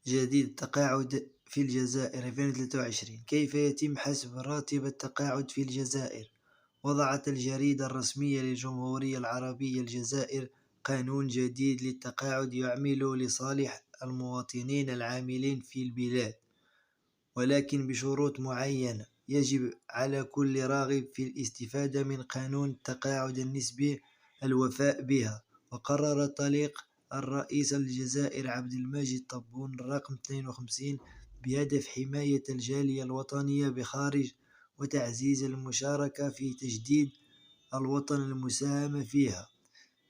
جديد التقاعد في الجزائر 2023. كيف يتم حسب راتب التقاعد في الجزائر؟ وضعت الجريدة الرسمية للجمهورية العربية الجزائر قانون جديد للتقاعد يعمل لصالح المواطنين العاملين في البلاد، ولكن بشروط معينة. يجب على كل راغب في الاستفادة من قانون التقاعد النسبي الوفاء بها. وقرر طليق الرئيس الجزائر عبد المجيد تبون رقم 52 بهدف حماية الجالية الوطنية بخارج وتعزيز المشاركة في تجديد الوطن المساهمة فيها.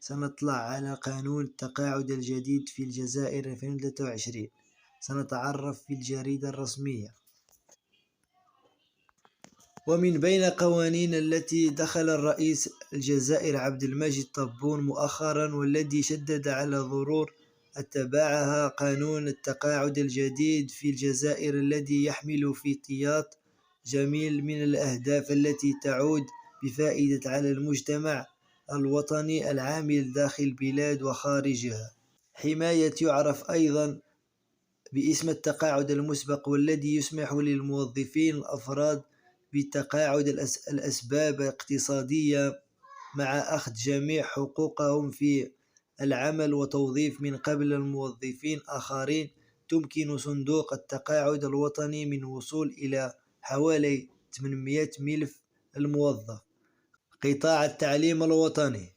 سنطلع على قانون التقاعد الجديد في الجزائر 2023. سنتعرف في الجريدة الرسمية. ومن بين قوانين التي دخل الرئيس الجزائر عبد المجيد تبون مؤخرا والذي شدد على ضرورة اتباعها قانون التقاعد الجديد في الجزائر، الذي يحمل في احتياط جميل من الأهداف التي تعود بفائدة على المجتمع الوطني العامل داخل البلاد وخارجها. حماية يعرف أيضا باسم التقاعد المسبق، والذي يسمح للموظفين الأفراد بتقاعد الأسباب اقتصادية مع أخذ جميع حقوقهم في العمل وتوظيف من قبل الموظفين آخرين. تمكن صندوق التقاعد الوطني من وصول إلى حوالي 800 ملف الموظف. قطاع التعليم الوطني.